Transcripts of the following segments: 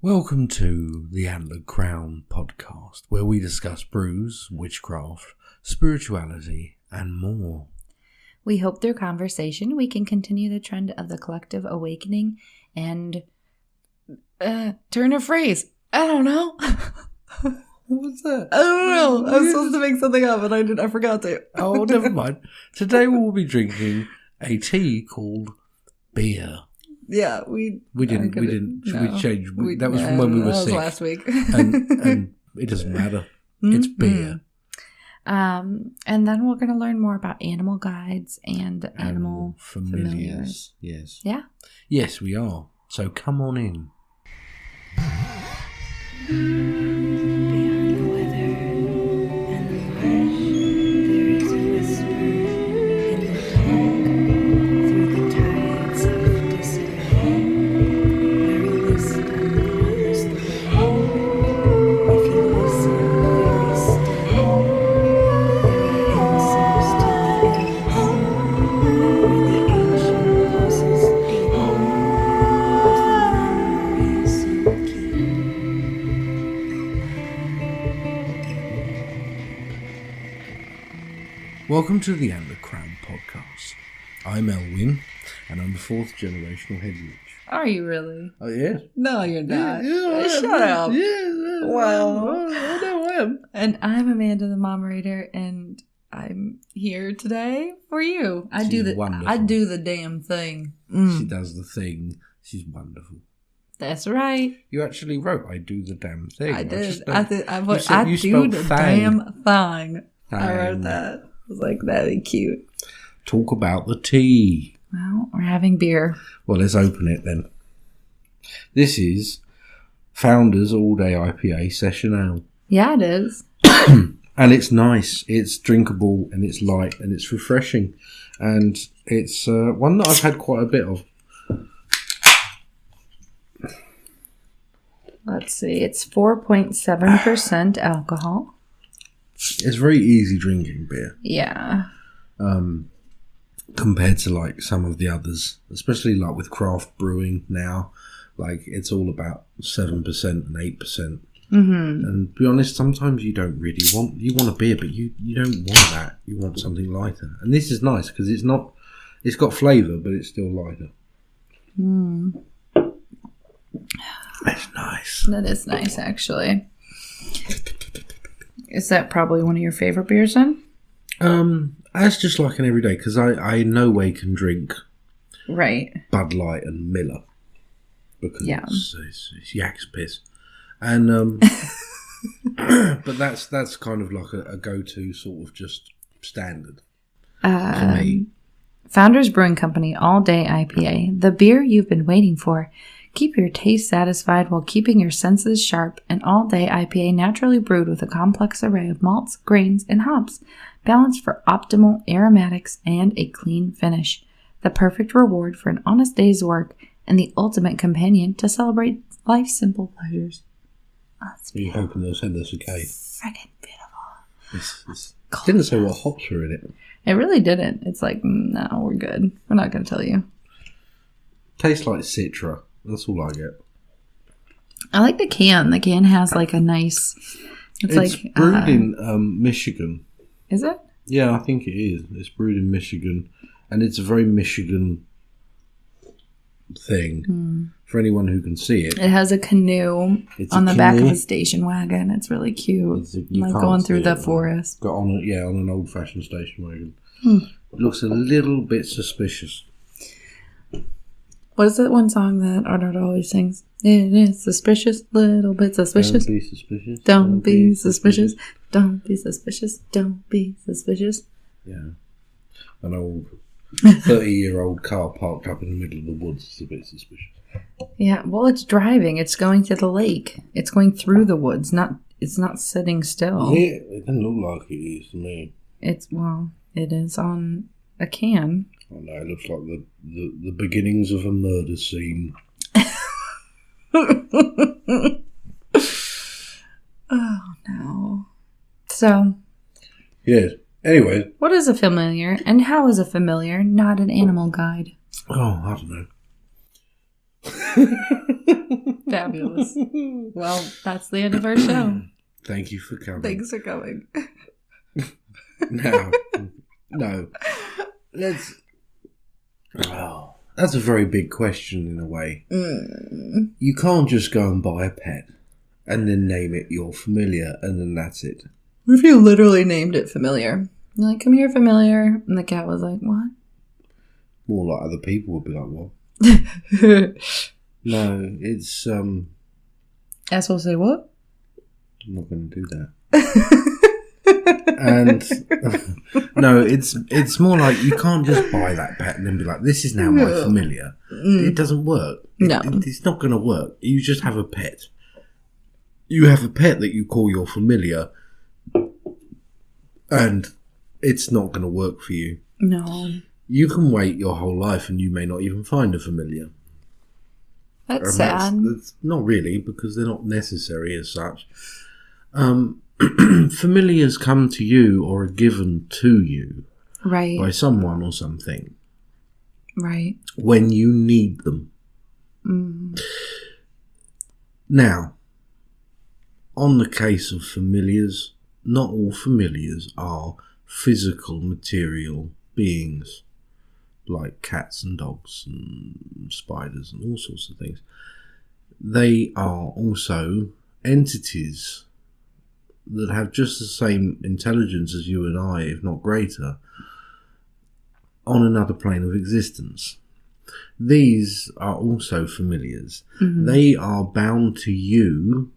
Welcome to the Antlered podcast, where we discuss brews, witchcraft, spirituality, and more. We hope through conversation we can continue the trend of the collective awakening and turn a phrase. I don't know. What's that? I don't know. I was supposed to make something up, and I forgot to. Oh, never mind. Today we'll be drinking a tea called beer. Yeah, we didn't. Should we change? That was from when we were sick. That was last week. and it doesn't matter. It's beer. And then we're going to learn more about animal guides and animal familiars. Yes. Yeah? Yes, we are. So come on in. Beyond the weather and the marsh, there is a whisper in the dark through the tides of disarray, where a list unfollows the way. If you listen very still, there are answers to the endless, where the ancient pulses deepen of the memories you keep. Welcome to the Antlered podcast. I'm Elwin, and I'm the fourth generational head witch. Are you really? Oh, yes? No, you're not. Shut up. Yeah. Wow. I know I am. And I'm Amanda the moderator, and I'm here today for you. I She's do the wonderful. damn thing. She does the thing. She's wonderful. That's right. You actually wrote, I do the damn thing. I did. just I don't- put, you I do spelled the thang. damn thing. I Thang. wrote that. I was like, that'd be cute. Talk about the tea. Well, we're having beer. Well, let's open it then. This is Founders All Day IPA Session Ale. Yeah, it is. And it's nice, it's drinkable, and it's light, and it's refreshing. And it's one that I've had quite a bit of. Let's see. It's 4.7% alcohol. It's very easy drinking beer. Yeah. Compared to like some of the others, especially like with craft brewing now, like it's all about 7% and 8%. Mm-hmm. And to be honest, sometimes you don't really want a beer, but you don't want that. You want something lighter. And this is nice because it's got flavour, but it's still lighter. Mm. It's nice. That is nice, actually. Is that probably one of your favorite beers then? That's just like an everyday, because I no way can drink Right. Bud Light and Miller because Yeah. it's yak's piss, and but that's kind of like a go-to sort of just standard for me. Founders Brewing Company All Day IPA, the beer you've been waiting for. Keep your taste satisfied while keeping your senses sharp. An all-day IPA naturally brewed with a complex array of malts, grains, and hops, balanced for optimal aromatics and a clean finish. The perfect reward for an honest day's work and the ultimate companion to celebrate life's simple pleasures. Oh, it's You're hoping they'll send us a cake. freaking beautiful. It didn't say what hops were in it. It really didn't. It's like, no, we're good. We're not going to tell you. Tastes like Citra. That's all I get. I like the can. The can has like a nice... It's like brewed in Michigan. Is it? Yeah, I think it is. It's brewed in Michigan, and it's a very Michigan thing for anyone who can see it. It has a canoe It's on a the back of canoe. a station wagon. It's really cute. You Like can't going see through it, the but forest. Got on an old-fashioned station wagon. It looks a little bit suspicious. What is that one song that Arnold always sings? It is suspicious, little bit suspicious. Don't be suspicious. Don't be suspicious. Don't be suspicious. Don't be suspicious. Yeah. An old 30-year-old car parked up in the middle of the woods is a bit suspicious. Yeah, well, it's driving. It's going to the lake. It's going through the woods. It's not sitting still. Yeah, it doesn't look like it is to me. It is on a can. I know, it looks like the beginnings of a murder scene. Oh, no. So, Yes. Anyway. what is a familiar, and how is a familiar not an animal guide? Oh, I don't know. Fabulous. Well, that's the end of our show. Thank you for coming. Thanks for coming. Now, no. That's a very big question in a way. You can't just go and buy a pet and then name it your familiar and then that's it. What if you literally named it Familiar? You're like, come here, Familiar. And the cat was like, what? More like other people would be like, what? No, it's... Asshole say what? I'm not going to do that. And no, it's more like you can't just buy that pet and then be like, this is now my familiar. It doesn't work. It's not going to work. You just have a pet. You have a pet that you call your familiar, and it's not going to work for you. No. You can wait your whole life and you may not even find a familiar. That's sad. That's not really, because they're not necessary as such. Familiars come to you or are given to you right. by someone or something. Right. When you need them. Now, on the case of familiars, not all familiars are physical, material beings like cats and dogs and spiders and all sorts of things. They are also entities that have just the same intelligence as you and I, if not greater, on another plane of existence. These are also familiars. They are bound to you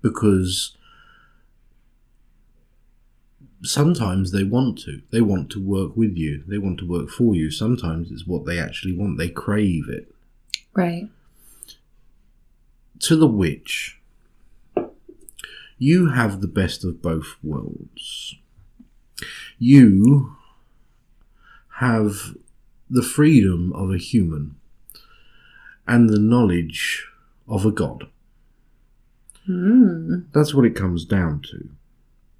because sometimes they want to. They want to work with you. They want to work for you. Sometimes it's what they actually want. They crave it. Right. To the witch, you have the best of both worlds. You have the freedom of a human and the knowledge of a god. That's what it comes down to.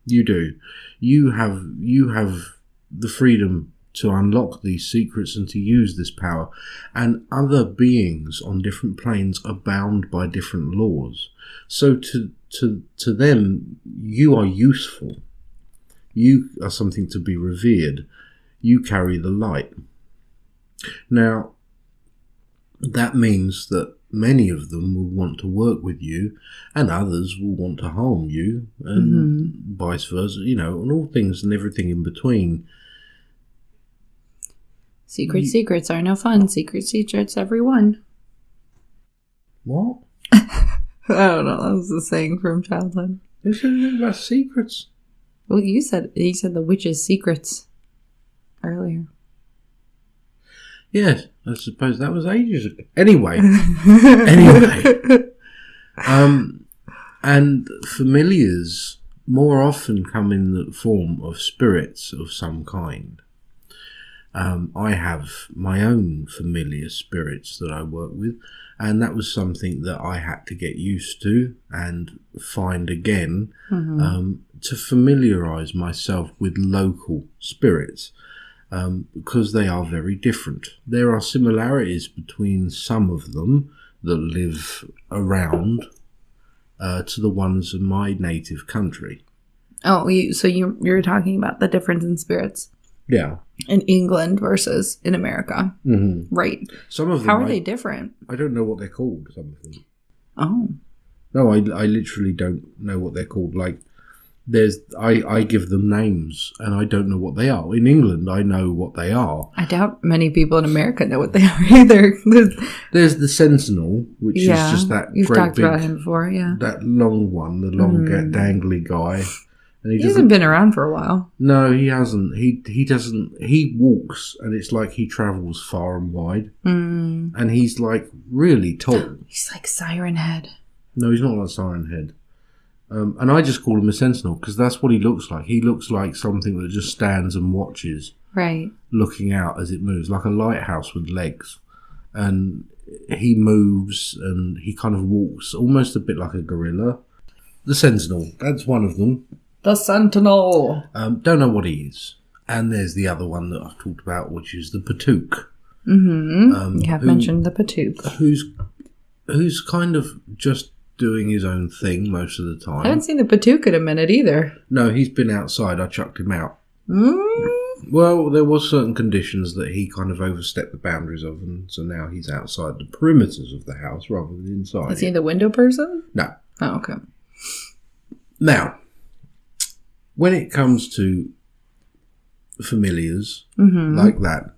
You do. You have the freedom to unlock these secrets and to use this power. And other beings on different planes are bound by different laws. So to them, you are useful. You are something to be revered. You carry the light. Now, that means that many of them will want to work with you and others will want to harm you and vice versa, and all things and everything in between. Secrets are no fun. Secrets, everyone. What? I don't know. That was the saying from childhood. Who said anything about secrets? Well, you said the witch's secrets earlier. Yes, I suppose that was ages ago. Anyway. And familiars more often come in the form of spirits of some kind. I have my own familiar spirits that I work with, and that was something that I had to get used to and find again to familiarise myself with local spirits. Because they are very different. There are similarities between some of them that live around to the ones in my native country. Oh, so you're talking about the difference in spirits? Yeah. In England versus in America. Right. Some of them. How are they different? I don't know what they're called, some of them. Oh. No, I literally don't know what they're called. Like, I give them names and I don't know what they are. In England, I know what they are. I doubt many people in America know what they are either. There's the Sentinel, which is just that you've great talked big, about him before, yeah. that long one, the long dangly guy. And he hasn't been around for a while. No, he hasn't. He doesn't. He walks, and it's like he travels far and wide. And he's like really tall. He's like Siren Head. No, he's not like Siren Head. And I just call him a sentinel because that's what he looks like. He looks like something that just stands and watches. Right. Looking out as it moves, like a lighthouse with legs. And he moves and he kind of walks almost a bit like a gorilla. The sentinel, that's one of them. The Sentinel. Don't know what he is. And there's the other one that I've talked about, which is the patook. Mm-hmm. You have mentioned the Patook. Who's kind of just doing his own thing most of the time. I haven't seen the Patook in a minute either. No, he's been outside. I chucked him out. Mm. Well, there was certain conditions that he kind of overstepped the boundaries of, and so now he's outside the perimeters of the house rather than inside. Is he the window person? No. Oh, okay. Now, when it comes to familiars like that,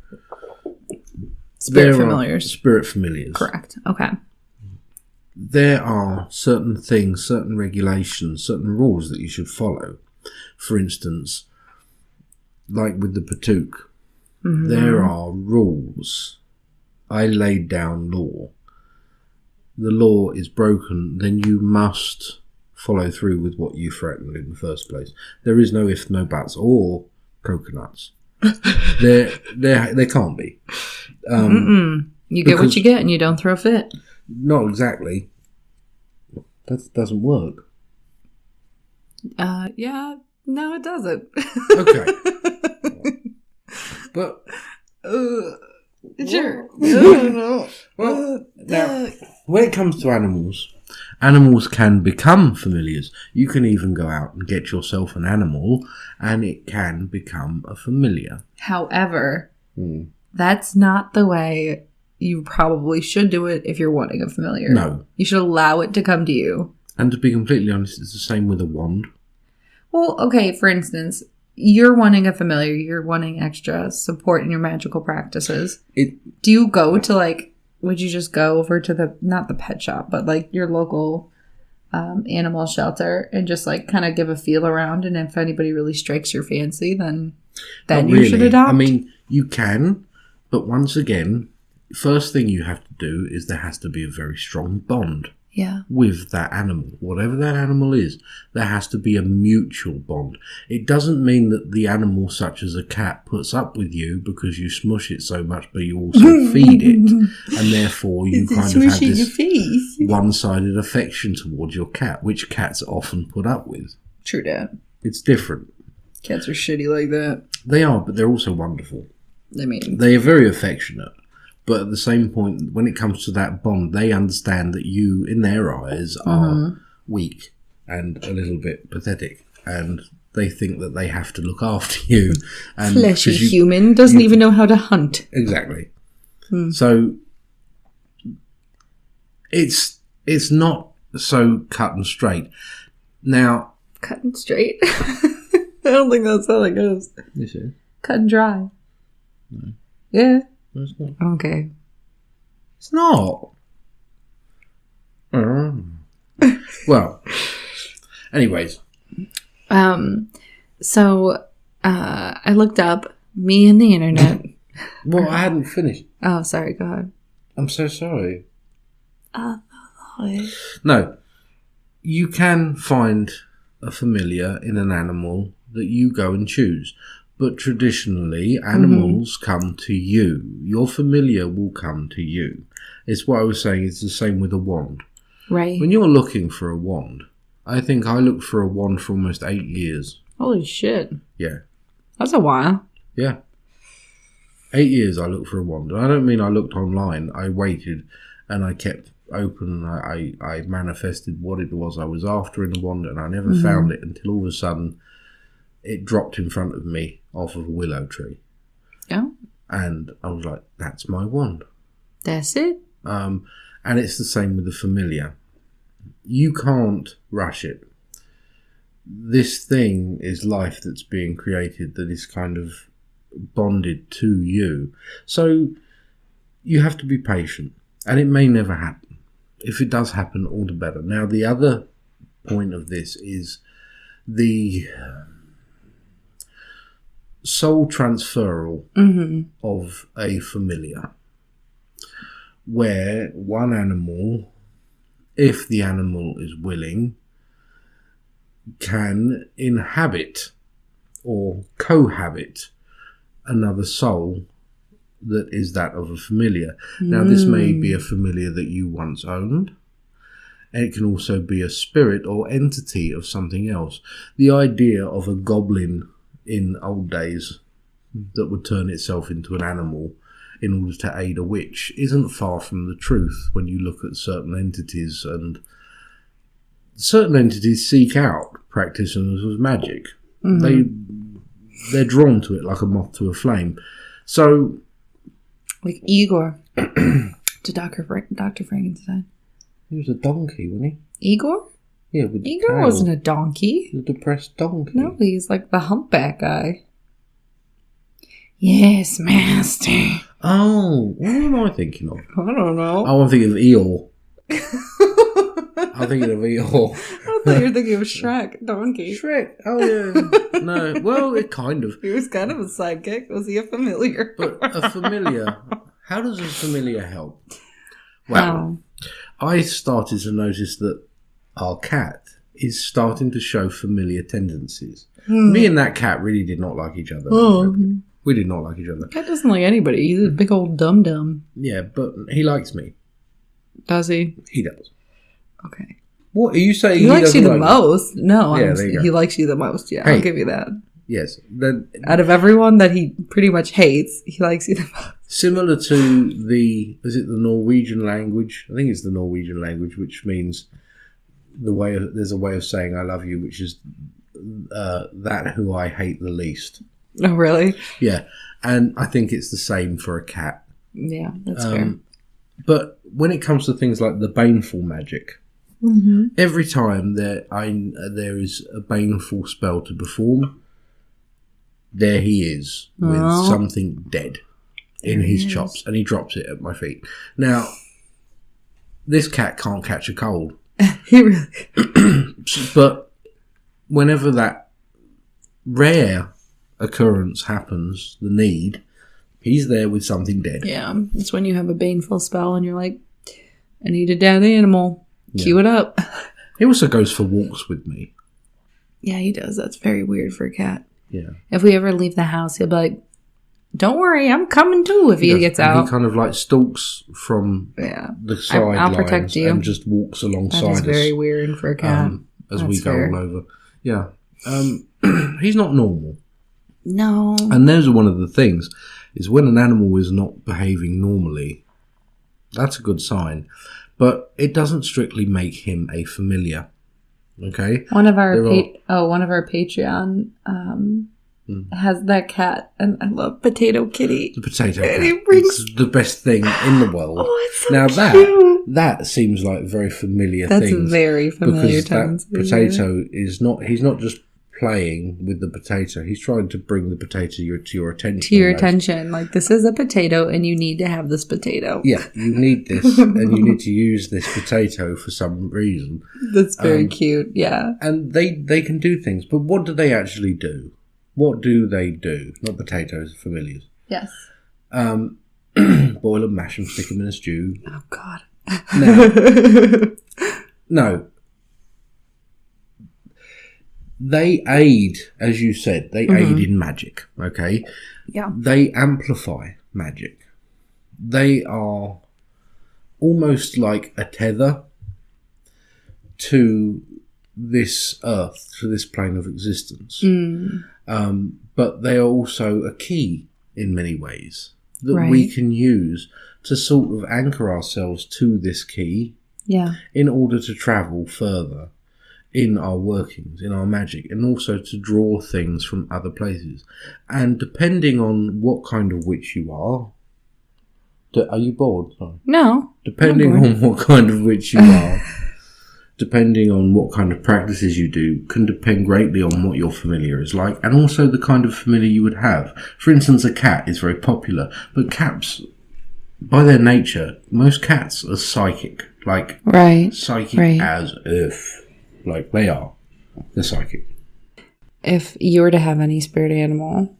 Spirit familiars. Spirit familiars. Correct. Okay. There are certain things, certain regulations, certain rules that you should follow. For instance, like with the Patook, there are rules. I laid down law. The law is broken, then you must follow through with what you threatened in the first place. There is no if, no buts, or coconuts. There can't be. You get what you get and you don't throw a fit. Not exactly. That doesn't work. Yeah, no, it doesn't. Okay. But sure. Well, now, when it comes to animals can become familiars. You can even go out and get yourself an animal, and it can become a familiar. However, that's not the way you probably should do it if you're wanting a familiar. No. You should allow it to come to you. And to be completely honest, it's the same with a wand. Well, okay, for instance, you're wanting a familiar, you're wanting extra support in your magical practices. Do you go to, would you just go over to not the pet shop, but, your local animal shelter and just, kind of give a feel around, and if anybody really strikes your fancy, then you should adopt? I mean, you can, but once again, first thing you have to do is there has to be a very strong bond. Yeah. With that animal. Whatever that animal is, there has to be a mutual bond. It doesn't mean that the animal, such as a cat, puts up with you because you smush it so much, but you also feed it. And therefore you kind of have this one-sided affection towards your cat, which cats often put up with. True that. It's different. Cats are shitty like that. They are, but they're also wonderful. I mean... They are very affectionate. But at the same point, when it comes to that bond, they understand that you, in their eyes, are weak and a little bit pathetic. And they think that they have to look after you. And fleshy human doesn't even know how to hunt. Exactly. So, it's not so cut and straight. Now... Cut and straight? I don't think that's how it goes. This is. Cut and dry. No. Yeah. No, it's not. Okay. It's not. Well, anyways. So, I looked up me and the internet. Well, I hadn't finished. Oh, sorry. Go ahead. I'm so sorry. No. You can find a familiar in an animal that you go and choose. But traditionally, animals come to you. Your familiar will come to you. It's what I was saying. It's the same with a wand. Right. When you're looking for a wand, I think I looked for a wand for almost 8 years. Holy shit. Yeah. That's a while. Yeah. 8 years I looked for a wand. And I don't mean I looked online. I waited and I kept open and I manifested what it was I was after in the wand, and I never found it until all of a sudden it dropped in front of me off of a willow tree. Yeah. And I was like, that's my wand. That's it. And it's the same with the familiar. You can't rush it. This thing is life that's being created that is kind of bonded to you. So you have to be patient. And it may never happen. If it does happen, all the better. Now, the other point of this is the soul transferal of a familiar, where one animal, if the animal is willing, can inhabit or cohabit another soul that is that of a familiar. Now, this may be a familiar that you once owned. It can also be a spirit or entity of something else. The idea of a goblin in old days that would turn itself into an animal in order to aid a witch isn't far from the truth when you look at certain entities, and certain entities seek out practitioners of magic. They're drawn to it like a moth to a flame. So, like Igor to Dr. Frankenstein. He was a donkey, wasn't he? Igor? Yeah, with the Igor tail. wasn't a donkey. He was a depressed donkey. No, he's like the humpback guy. Yes, master. Oh, what am I thinking of? I don't know. Oh, I'm thinking of Eeyore. I'm thinking of Eeyore. I thought you were thinking of Shrek, donkey. Shrek. Oh, yeah. No, well, it kind of. He was kind of a sidekick. Was he a familiar? But a familiar... How does a familiar help? Well, I started to notice that our cat is starting to show familiar tendencies. Me and that cat really did not like each other. We did not like each other. Cat doesn't like anybody. He's a big old dum-dum. Yeah, but he likes me. Does he? He does. Okay. What are you saying? He likes you the like most. No, Yeah, there you go. he likes you the most. Yeah, Hey. I'll give you that. Yes. Then, Out of everyone that he pretty much hates, he likes you the most. similar to is it the Norwegian language? I think it's the Norwegian language, which means there's a way of saying I love you, which is that who I hate the least. Oh, really? Yeah, and I think it's the same for a cat. Yeah, that's fair. But when it comes to things like the baneful magic, every time there is a baneful spell to perform, there he is with something dead in his chops, and he drops it at my feet. Now, this cat can't catch a cold. He really... But whenever that rare occurrence happens, the need, he's there with something dead. Yeah, it's when you have a baneful spell and you're like, I need a dead animal. Cue it up. He also goes for walks with me. Yeah, he does. That's very weird for a cat. Yeah. If we ever leave the house, he'll be like, don't worry, I'm coming too if he does, gets and out. He kind of like stalks from the sidelines I'll protect you. and just walks alongside That is us. very weird for a cat. As we That's go fair. all over. Yeah. He's not normal. No. And those are one of the things, is when an animal is not behaving normally, that's a good sign. But it doesn't strictly make him a familiar. Okay? One of our Patreon has that cat, and I love Potato Kitty. The potato And cat. he brings- It's the best thing in the world. Oh, it's so now cute. that seems like very familiar That's things. very familiar Because that tendency, potato is not, he's not just playing with the potato, he's trying to bring the potato to your attention. To your almost. attention. Like, this is a potato, and you need to have this potato. Yeah, you need this, and you need to use this potato for some reason. That's very cute, yeah. And they can do things, but what do they actually do? What do they do? Not potatoes, familiars. Yes. Boil them, mash them, stick them in a stew. Oh, God. No. They aid, as you said, they aid in magic, okay? Yeah. They amplify magic. They are almost like a tether to this earth, to this plane of existence. But they are also a key in many ways that we can use to sort of anchor ourselves to this key in order to travel further in our workings, in our magic, and also to draw things from other places. And depending on what kind of witch you are you bored? Sorry. No. Depending on what kind of witch you are, depending on what kind of practices you do, can depend greatly on what your familiar is like, and also the kind of familiar you would have. For instance, a cat is very popular, but cats, by their nature, most cats are psychic. Like, psychic as if. Like, they are. They're psychic. If you were to have any animal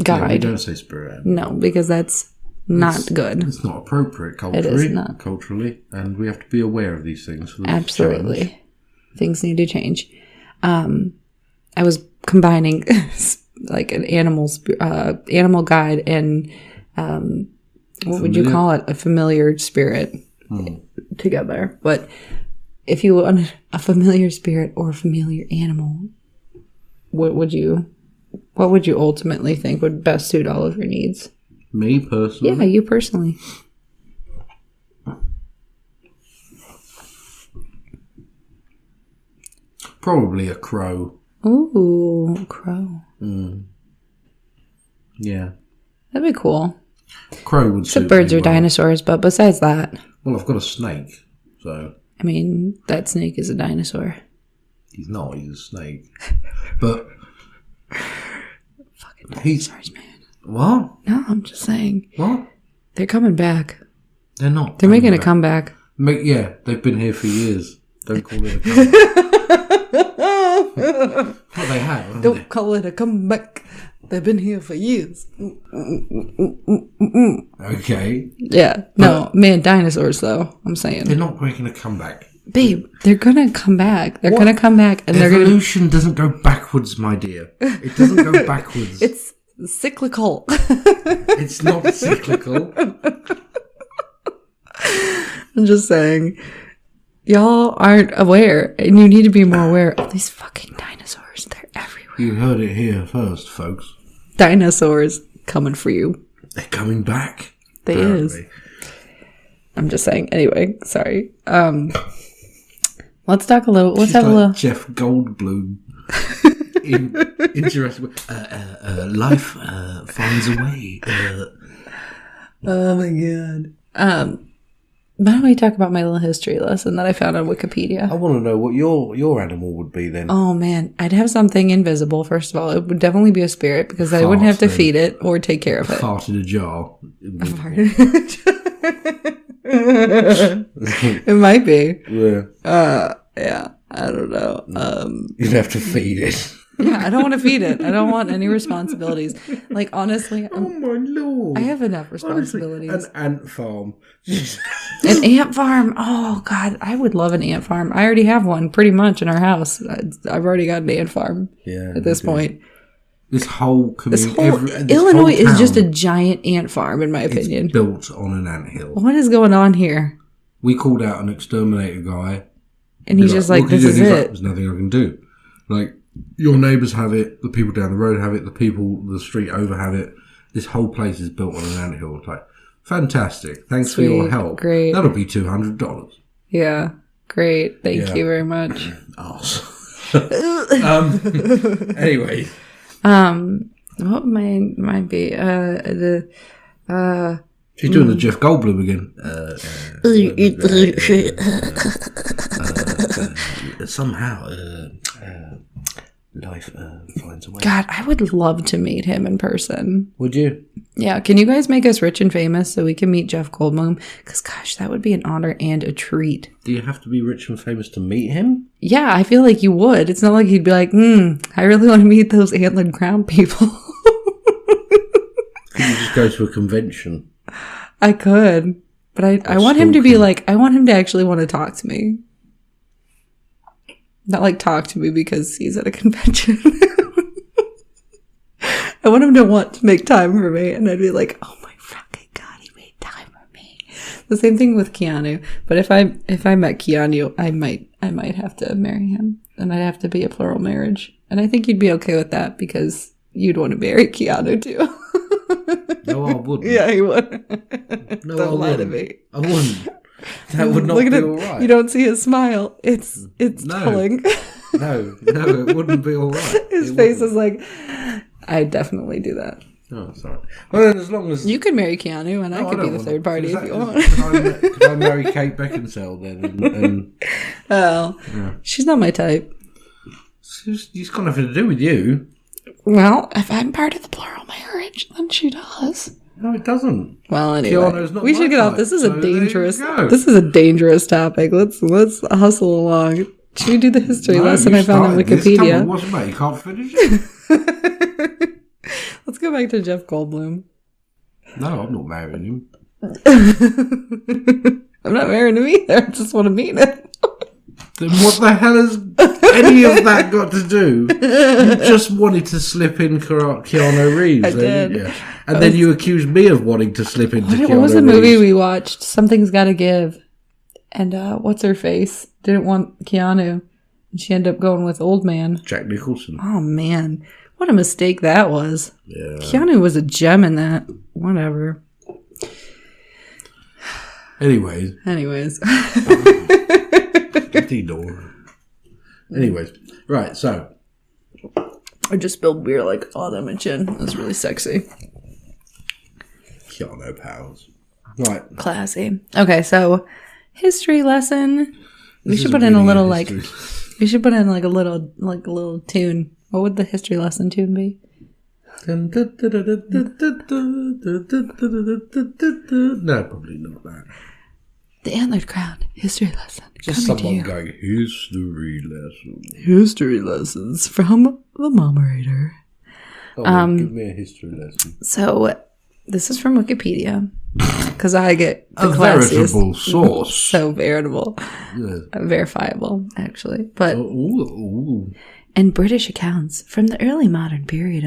guide. Yeah, we don't say spirit animal. No, because that's not good. It's not appropriate culturally. It is not. Culturally, and we have to be aware of these things. For the Absolutely. challenge. Things need to change. I was combining like an animal guide and what would you call it? A familiar spirit together. But if you want a familiar spirit or a familiar animal, what would you what would you ultimately think would best suit all of your needs? Me personally? Yeah, you personally. Probably a crow. Ooh, crow. Yeah. That'd be cool. Crow would Except suit birds me are well. dinosaurs, but besides that, Well, I've got a snake, so... I mean, that snake is a dinosaur. He's not, he's a snake. But... Fucking dinosaurs, man. What? No, I'm just saying. What? They're coming back. They're not. They're making a comeback. Yeah, they've been here for years. Don't call it a comeback. Well, they have, haven't Don't they? call it a comeback. They've been here for years. Okay. Yeah. No, man, dinosaurs, though. I'm saying. They're not making a comeback. Babe, they're gonna come back. They're What? gonna come back and they're gonna... Evolution doesn't go backwards, my dear. It doesn't go backwards. It's cyclical. It's not cyclical. I'm just saying. Y'all aren't aware, and you need to be more aware of these fucking dinosaurs. They're everywhere. You heard it here first, folks. Dinosaurs coming for you. They're coming back. They is. Apparently. I'm just saying. Anyway, sorry. Let's talk a little. Let's She's have a like little. Jeff Goldblum. Interesting. Life finds a way. Oh my god. Why don't we talk about my little history lesson that I found on Wikipedia? I want to know what your animal would be then. Oh man, I'd have something invisible. First of all, it would definitely be a spirit because I wouldn't Fart, have to then. feed it or take care of it. Fart in a jar. It might be. Yeah. Yeah. I don't know. You'd have to feed it. Yeah, I don't want to feed it. I don't want any responsibilities. Like honestly, Oh my lord. I have enough responsibilities. Honestly, an ant farm. An ant farm. Oh God, I would love an ant farm. I already have one pretty much in our house. I've already got an ant farm. Yeah. At this you do. point, This whole this community. whole Illinois is just a giant ant farm, in my opinion. built on an anthill. What is going on here? We called out an exterminator guy. And he's just like, "What can this you is do?" And he's like, it. There's nothing I can do. Like, your neighbours have it, the people down the road have it, the people the street over have it. This whole place is built on an anthill. It's like, fantastic. Thanks for your Sweet. help. Great. That'll be $200. Yeah, great. Thank Yeah. you very much. Arse. Anyway. What might be She's doing the Jeff Goldblum again. Somehow, life finds a way. God, I would love to meet him in person. Would you? Yeah, can you guys make us rich and famous so we can meet Jeff Goldblum? Because, gosh, that would be an honor and a treat. Do you have to be rich and famous to meet him? Yeah, I feel like you would. It's not like you'd be like, I really want to meet those antlered crown people. Could you just go to a convention? I could. But I want him to be like, I want him to actually want to talk to me. Not like talk to me because he's at a convention. I want him to want to make time for me. And I'd be like, oh my fucking God, he made time for me. The same thing with Keanu. But if I met Keanu, I might have to marry him. And I'd have to be a plural marriage. And I think you'd be okay with that because you'd want to marry Keanu too. No, I wouldn't. Yeah, he would. No, Don't I lie to wouldn't. me. I wouldn't. That would not Look be at it. all right. You don't see his smile. It's No. telling. No, it wouldn't be all right. His face is like, I definitely do that. Oh, sorry. Well, then, as long as You could marry Keanu, and I No, could be don't the want third party Is if that- you is- want. Could I marry Kate Beckinsale then? And Oh, she's not my type. she's got nothing to do with you. Well, if I'm part of the plural marriage, then she does. No, it doesn't. Well, anyway, Keanu's not we my should get off. type, This is so a there you dangerous. go. This is a dangerous topic. Let's hustle along. Should we do the history No, lesson you I found on started this. Come Wikipedia? on, what's the matter? You can't finish it? Let's go back to Jeff Goldblum. No, I'm not marrying him. I'm not marrying him either. I just want to meet him. Then what the hell has any of that got to do? You just wanted to slip in Keanu Reeves. I did. Yeah. And then you accused me of wanting to slip into Keanu Reeves. What was the movie we watched? Something's Gotta Give. And what's her face? Didn't want Keanu. And she ended up going with old man. Jack Nicholson. Oh, man. What a mistake that was. Yeah. Keanu was a gem in that. Whatever. Anyways. Empty door. Anyways. Right, so. I just spilled beer like all down my chin. It was really sexy. Keanu pals. Right. Classy. Okay, so history lesson. We This should is put in a really little history. we should put in like a little tune. What would the history lesson tune be? No, probably not that. The Antlered Crown history lesson. Just coming to someone you. going, history lesson. History lessons from the Momerator. Oh, well, give me a history lesson. So this is from Wikipedia because I get the A classiest. veritable source. So veritable. Yeah. Verifiable, actually. But Ooh. in British accounts from the early modern period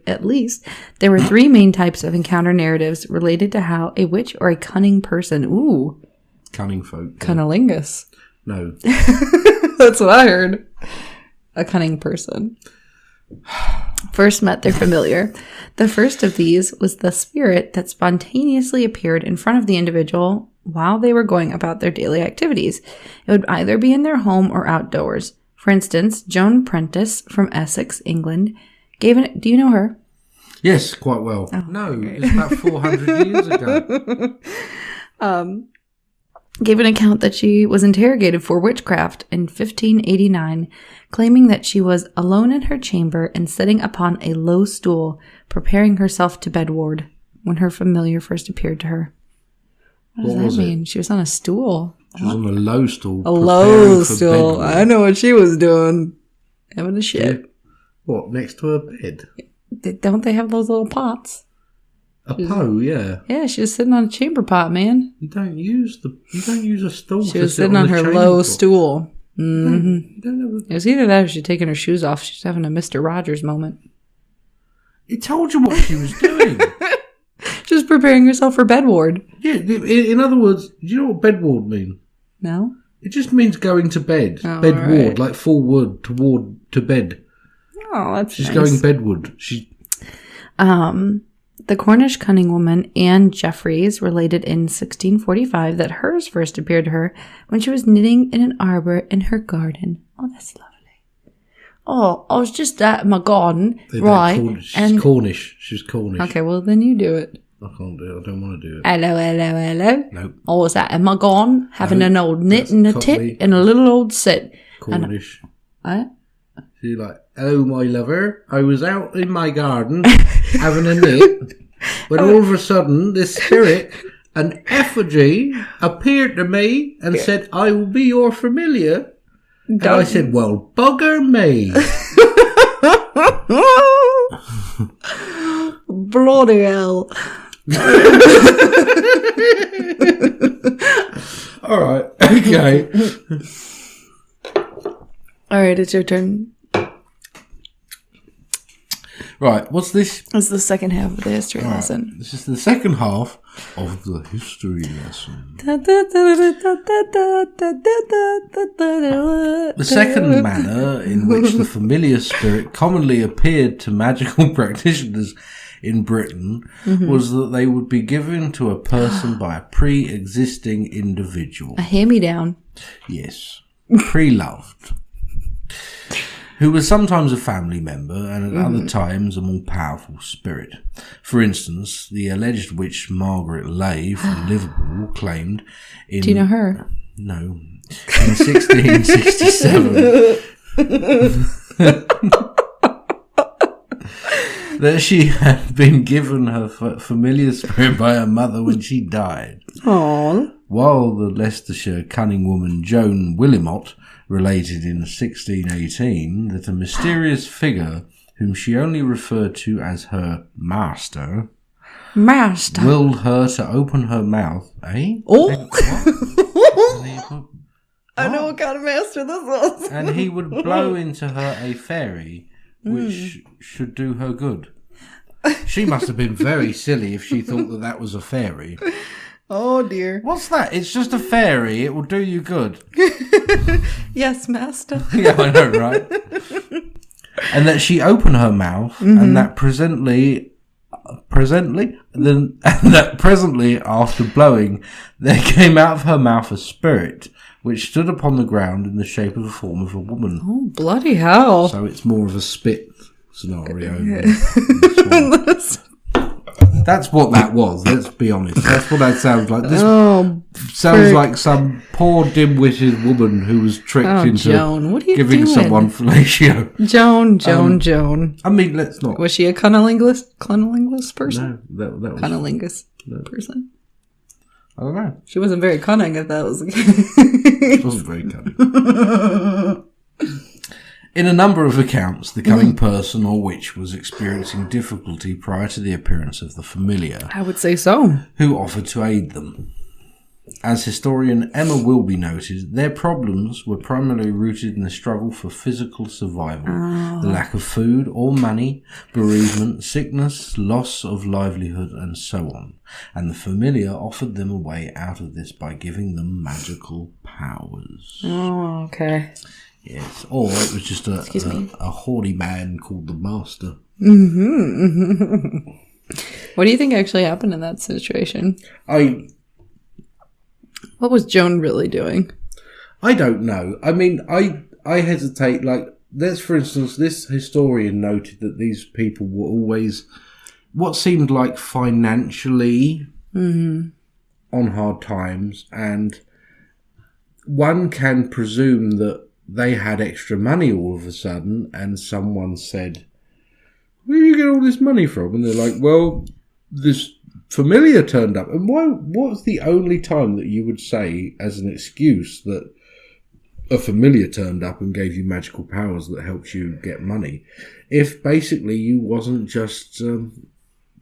at least, there were three main types of encounter narratives related to how a witch or a cunning person, Cunning folk. Yeah. cunnilingus. No. That's what I heard. A cunning person. First met their familiar. The first of these was the spirit that spontaneously appeared in front of the individual while they were going about their daily activities. It would either be in their home or outdoors. For instance, Joan Prentice from Essex, England, do you know her? Yes, quite well. Oh, no, great. it's about 400 years ago. Gave an account that she was interrogated for witchcraft in 1589, claiming that she was alone in her chamber and sitting upon a low stool, preparing herself to bedward when her familiar first appeared to her. What does What was that it? mean? She was on a stool. She was on a low stool. A low stool. Bedward. I know what she was doing. Having a shit. What, next to her bed? Don't they have those little pots? A Poe, yeah. Yeah, she was sitting on a chamber pot, man. You don't use a stool. She to was sit sitting on the her chamber low pot. stool. Mm-hmm. You don't have It was either that or she'd taken her shoes off. She's having a Mr. Rogers moment. It told you what she was doing. She was preparing herself for bedward. Yeah, in other words, do you know what bedward mean? No? It just means going to bed. Oh, bedward, right. like forward, toward, to bed. Oh, that's She's nice. going bedward. The Cornish cunning woman Anne Jeffreys related in 1645 that hers first appeared to her when she was knitting in an arbor in her garden. Oh, that's lovely. Oh, I was just at my garden, right? She's Cornish. She's Cornish. Okay, well then you do it. I can't do it. I don't want to do it. Hello. Nope. I was at my garden having No, an old knit and a that's tit Cockney. and a little old sit. Cornish. What? She's like, hello, my lover. I was out in my garden having a knit, when all of a sudden this spirit, an effigy, appeared to me and said, I will be your familiar. And I said, well, bugger me. Bloody hell. All right. Okay. All right, it's your turn. Right. What's this? It's the second half of the history Right, lesson. this is the second half of the history lesson. The second manner in which the familiar spirit commonly appeared to magical practitioners in Britain was that they would be given to a person by a pre-existing individual. A hand-me-down. Yes. Pre-loved. Who was sometimes a family member and at other times a more powerful spirit. For instance, the alleged witch Margaret Lay from Liverpool claimed in... Do you know her? No. In 1667... that she had been given her familiar spirit by her mother when she died. Aww. While the Leicestershire cunning woman Joan Willimot related in 1618 that a mysterious figure, whom she only referred to as her master, willed her to open her mouth. Eh? Oh! What? I know what kind of master this was. And he would blow into her a fairy, which should do her good. She must have been very silly if she thought that was a fairy. Oh, dear. What's that? It's just a fairy. It will do you good. Yes, master. Yeah, I know, right? And that she opened her mouth, and that presently, after blowing, there came out of her mouth a spirit, which stood upon the ground in the shape of the form of a woman. Oh, bloody hell. So it's more of a spit scenario. than this one. That's what that was, let's be honest. That's what that sounds like. This sounds like some poor dim-witted woman who was tricked into Joan, what are you giving doing? someone fellatio. Joan. I mean, let's not. Was she a cunnilingus person? No, that was... Cunnilingus person? I don't know. She wasn't very cunning if that was the case. She wasn't very cunning. In a number of accounts, the coming person or witch was experiencing difficulty prior to the appearance of the familiar, I would say so. who offered to aid them. As historian Emma Wilby noted, their problems were primarily rooted in the struggle for physical survival, the lack of food or money, bereavement, sickness, loss of livelihood, and so on. And the familiar offered them a way out of this by giving them magical powers. Oh, okay. Yes, or it was just a horny man called the Master. What do you think actually happened in that situation? What was Joan really doing? I don't know. I mean, I hesitate. Like, there's, for instance, this historian noted that these people were always what seemed like financially on hard times, and one can presume that they had extra money all of a sudden, and someone said, "Where do you get all this money from?" And they're like, "Well, this familiar turned up." And what was the only time that you would say as an excuse that a familiar turned up and gave you magical powers that helped you get money, if basically you wasn't just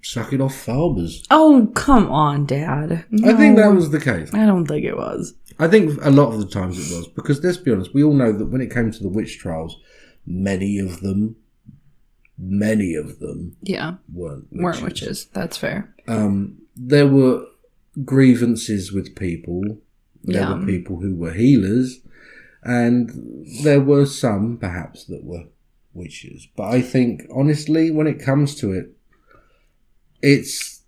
sucking off farmers? Oh, come on, Dad. No, I think that was the case. I don't think it was. I think a lot of the times it was, because let's be honest, we all know that when it came to the witch trials, many of them weren't witches. That's fair. There were grievances with people. There were people who were healers, and there were some, perhaps, that were witches. But I think, honestly, when it comes to it, it's...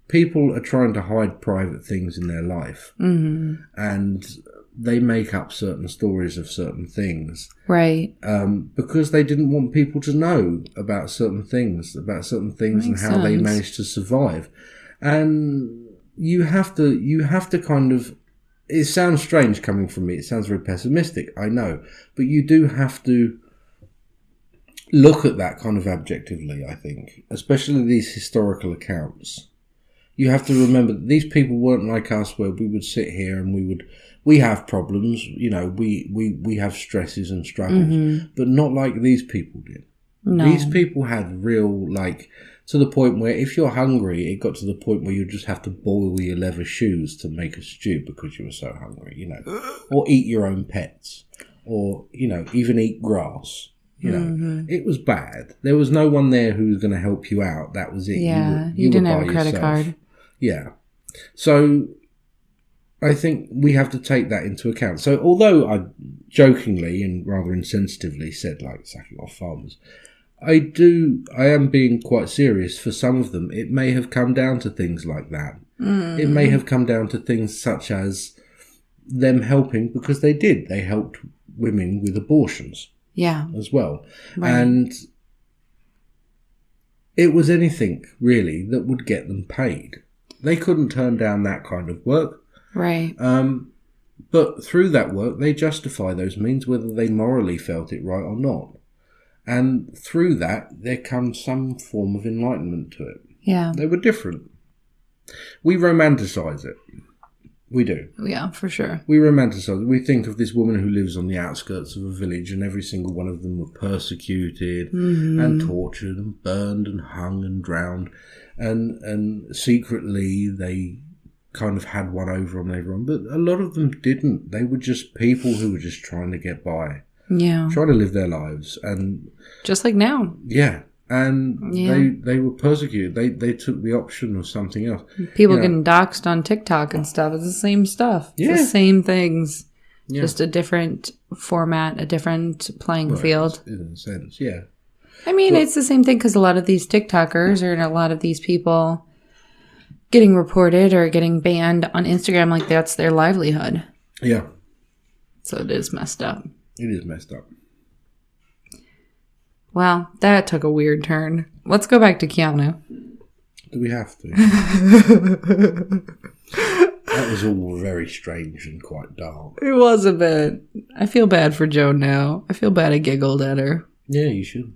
people are trying to hide private things in their life, and they make up certain stories of certain things, right? Because they didn't want people to know about certain things, and how they managed to survive. And you have to kind of. It sounds strange coming from me. It sounds very pessimistic, I know, but you do have to look at that kind of objectively. I think, especially these historical accounts. You have to remember that these people weren't like us, where we would sit here and we have problems, you know, we have stresses and struggles, but not like these people did. No. These people had real, like, to the point where if you're hungry, it got to the point where you just have to boil your leather shoes to make a stew because you were so hungry, you know, or eat your own pets, or, you know, even eat grass. You know, it was bad. There was no one there who was going to help you out. That was it. Yeah, you didn't have a credit card. Yeah. So I think we have to take that into account. So although I jokingly and rather insensitively said, like, sacking off farmers, I am being quite serious. For some of them, it may have come down to things like that. It may have come down to things such as them helping, because they did. They helped women with abortions. Yeah. As well. Right. And it was anything, really, that would get them paid. They couldn't turn down that kind of work. Right. But through that work, they justify those means, whether they morally felt it right or not. And through that, there comes some form of enlightenment to it. Yeah. They were different. We romanticize it. We do. Yeah, for sure. We romanticize it. We think of this woman who lives on the outskirts of a village, and every single one of them were persecuted and tortured and burned and hung and drowned. And secretly they kind of had one over on everyone. But a lot of them didn't. They were just people who were just trying to get by. Yeah. Trying to live their lives. And just like now. Yeah. and Yeah. they were persecuted. They took the option of something else. People You know, getting doxxed on TikTok and stuff. It's the same stuff. It's Yeah. the same things. Yeah. Just a different format, a different playing field. in a sense, yeah. I mean, it's the same thing because a lot of these TikTokers or a lot of these people getting reported or getting banned on Instagram, like that's their livelihood. Yeah, So it is messed up. it is messed up. Wow, that took a weird turn. Let's go back to Keanu. Do we have to? That was all very strange and quite dark. It was a bit. I feel bad for Joan now. I feel bad I giggled at her. Yeah, you should.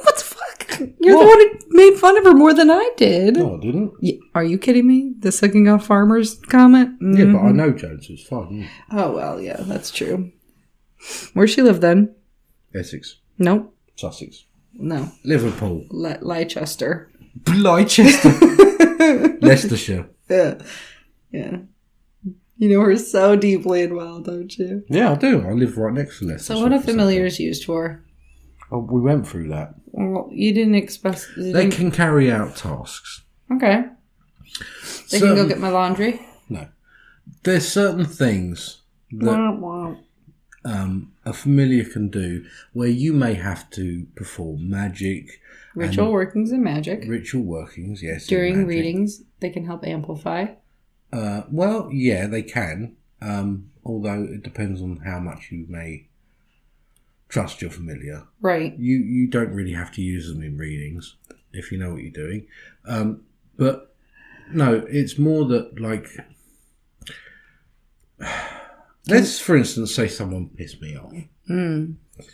What the fuck? You're the one who made fun of her more than I did. No, I didn't. Are you kidding me? The sucking off farmers comment? Yeah, but I know Jones was fine. Oh, well, yeah, that's true. Where'd she live then? Essex, Nope. Sussex, No. Liverpool, Leicester. Leicester, Leicestershire. Yeah. Yeah. You know her so deeply and well, don't you? Yeah, I do. I live right next to Leicester. So what are familiars used for? Oh, we went through that. Well, you didn't expect... They can carry out tasks. Okay. They can go get my laundry? No. There's certain things that a familiar can do where you may have to perform magic. Ritual workings and magic. Ritual workings, yes. During magic. readings, they can help amplify. Well, yeah, they can. Although it depends on how much you may trust your familiar. Right. You don't really have to use them in readings if you know what you're doing. But no, it's more that, like, let's for instance say someone pissed me off.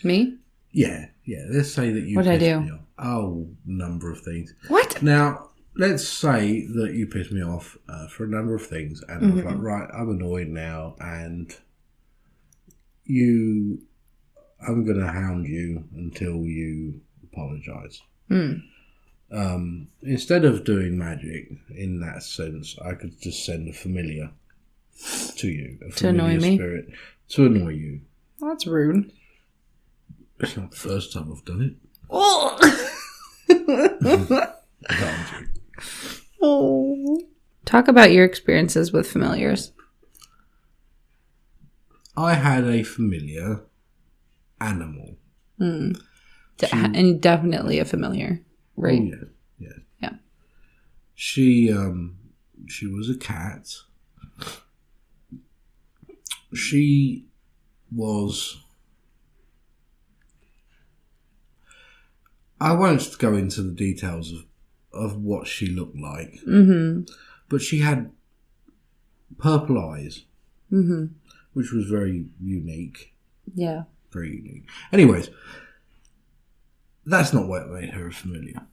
Me? Yeah. Let's say that you What'd I pissed do? me off. Oh, number of things. What? Now, let's say that you pissed me off for a number of things, and I was like, right, I'm annoyed now, and I'm going to hound you until you apologise. Instead of doing magic in that sense, I could just send a familiar to you, a To annoy me? spirit to annoy you. Well, that's rude. It's not the first time I've done it. Oh. Oh. Talk about your experiences with familiars. I had a familiar animal. And definitely a familiar, right? Oh, yeah. Yeah. She was a cat. She was... I won't go into the details of what she looked like. But she had purple eyes, which was very unique. Yeah. Very unique. Anyways, that's not what made her a familiar.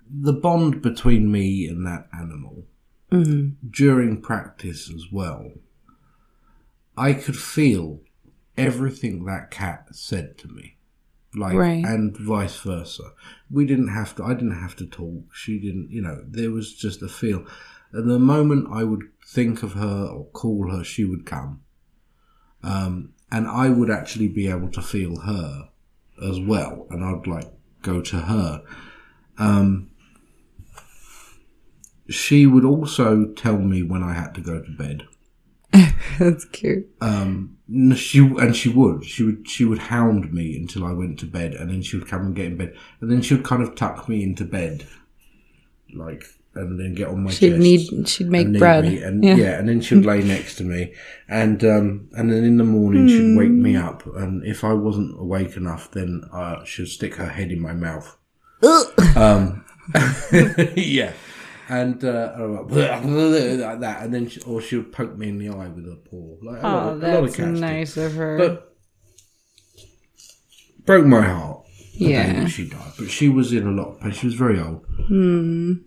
The bond between me and that animal, during practice as well, I could feel everything that cat said to me. Like, right. And vice versa. I didn't have to talk. She didn't, there was just a feel. And the moment I would think of her or call her, she would come. And I would actually be able to feel her as well. And I'd go to her. She would also tell me when I had to go to bed. That's cute. She would hound me until I went to bed, and then she would come and get in bed, and then she would kind of tuck me into bed, and then get on my chest. She'd make bread, and then she'd lay next to me, and then in the morning she'd wake me up, and if I wasn't awake enough, then she'd stick her head in my mouth. Yeah. And like that, and then she would poke me in the eye with her paw. A lot of cats nice of her. But broke my heart. The day Yeah. that she died, but she was in a lot of pain. She was very old. And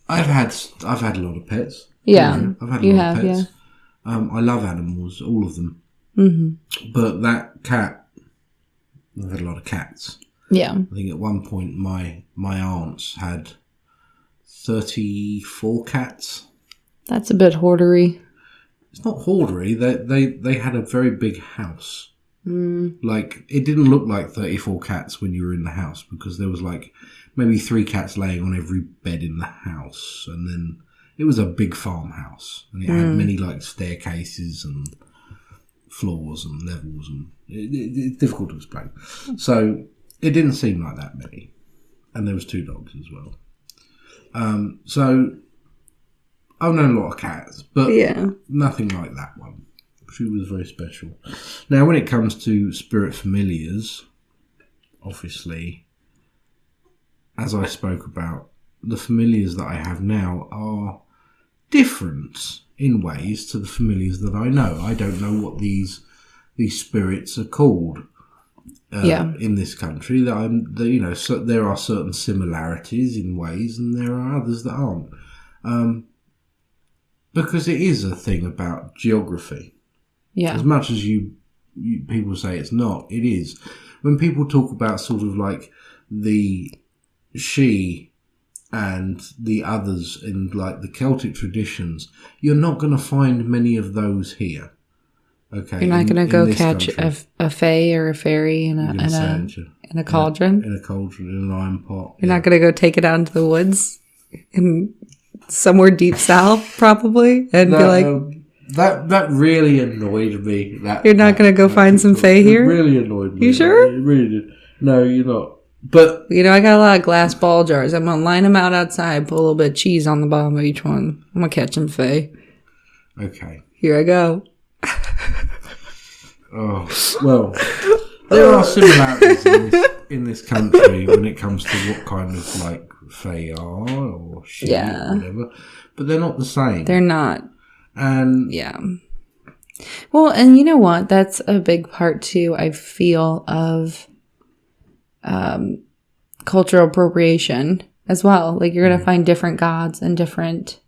I've had a lot of pets. Yeah, I've had a you lot of have, pets. I love animals, all of them. But that cat, I've had a lot of cats. Yeah. I think at one point my aunts had 34 cats. That's a bit hoardery. It's not hoardery. They had a very big house. Like, it didn't look like 34 cats when you were in the house, because there was like maybe 3 cats laying on every bed in the house. And then it was a big farmhouse, and it had many like staircases and floors and levels, and it's difficult to explain. So it didn't seem like that many. And there was 2 dogs as well. So I've known a lot of cats, but nothing like that one. She was very special. Now, when it comes to spirit familiars, obviously, as I spoke about, the familiars that I have now are different in ways to the familiars that I know. I don't know what these spirits are called in this country. So there are certain similarities in ways, and there are others that aren't. Because it is a thing about geography. Yeah. As much as you people say it's not, it is. When people talk about sort of like the she and the others in like the Celtic traditions, you're not going to find many of those here. Okay, you're not going to go catch a fae or a fairy in a cauldron. In a cauldron, in an iron pot. You're not going to go take it out into the woods in somewhere deep south, probably, and be like. That really annoyed me. You're not going to go find some fae here? It really annoyed me. You sure? It really did. No, you're not. But I got a lot of glass ball jars. I'm going to line them out outside, put a little bit of cheese on the bottom of each one. I'm going to catch some fae. Okay. Here I go. Oh, well, there are similarities in this country when it comes to what kind of like fae are or shit or whatever. But they're not the same. They're not. And well, and you know what? That's a big part too, I feel, of cultural appropriation as well. Like, you're going to find different gods and different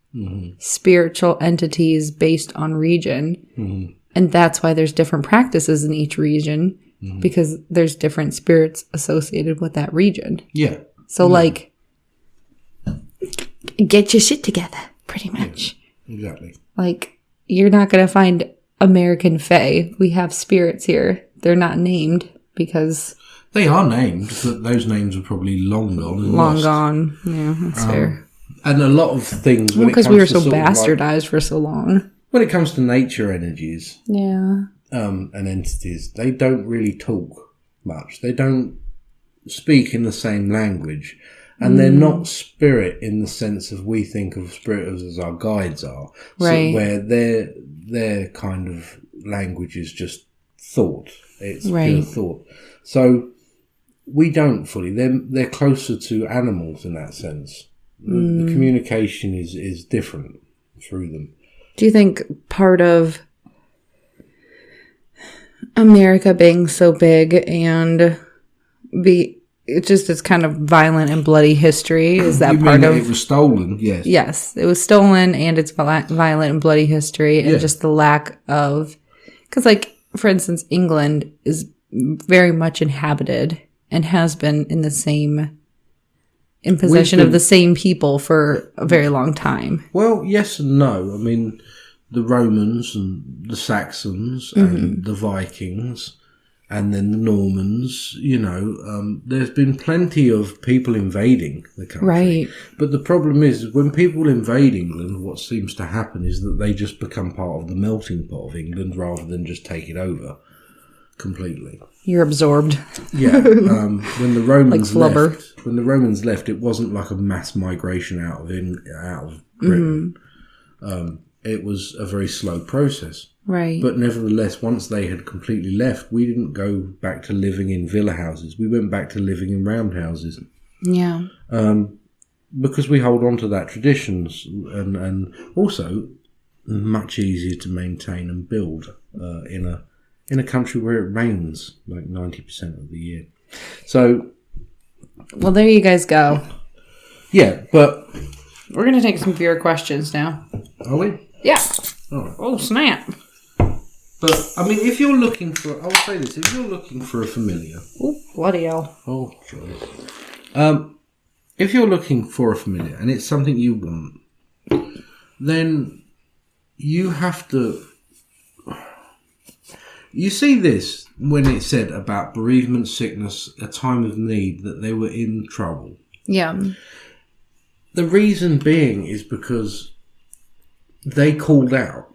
spiritual entities based on region. And that's why there's different practices in each region, because there's different spirits associated with that region. Yeah. So like, get your shit together, pretty much. Yeah, exactly. Like, you're not going to find American Fae. We have spirits here. They're not named because... They are named, but those names are probably long gone. Long gone. Yeah, that's fair. And a lot of things... because we were so bastardized for so long. When it comes to nature energies... Yeah. And entities, they don't really talk much. They don't speak in the same language. And they're not spirit in the sense of we think of spirit as our guides are. Right. So where their kind of language is just thought. It's pure thought. So we don't fully. They're closer to animals in that sense. The communication is different through them. Do you think part of America being so big and it's kind of violent and bloody history. Is that part of... It was stolen, yes. Yes, it was stolen, and it's violent and bloody history, and just the lack of... Because, like, for instance, England is very much inhabited and has been in possession of the same people for a very long time. Well, yes and no. I mean, the Romans and the Saxons and the Vikings... And then the Normans, there's been plenty of people invading the country. Right. But the problem is, when people invade England, what seems to happen is that they just become part of the melting pot of England rather than just take it over completely. You're absorbed. Yeah. When the Romans like flubber. left, it wasn't like a mass migration out of Britain. It was a very slow process. Right. But nevertheless, once they had completely left, we didn't go back to living in villa houses. We went back to living in roundhouses. Yeah. Because we hold on to that traditions and also much easier to maintain and build in a country where it rains like 90% of the year. So... Well, there you guys go. Yeah, but... We're going to take some viewer questions now. Are we? Yeah. Right. Oh, snap. But, I mean, if you're looking for... I'll say this. If you're looking for a familiar... Oh, bloody hell. Oh, joy. If you're looking for a familiar and it's something you want, then you have to You see this when it said about bereavement, sickness, a time of need, that they were in trouble. Yeah. The reason being is because they called out.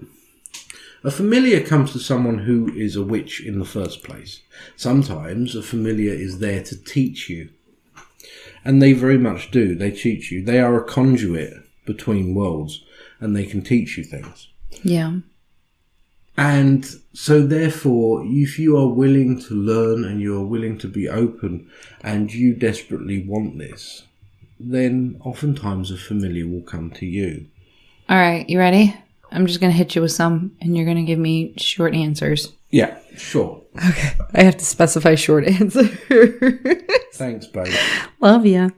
A familiar comes to someone who is a witch in the first place. Sometimes a familiar is there to teach you. And they very much do. They teach you. They are a conduit between worlds, and they can teach you things. Yeah. And so therefore, if you are willing to learn and you are willing to be open and you desperately want this, then oftentimes a familiar will come to you. All right, you ready? I'm just going to hit you with some, and you're going to give me short answers. Yeah, sure. Okay. I have to specify short answers. Thanks, babe. Love ya.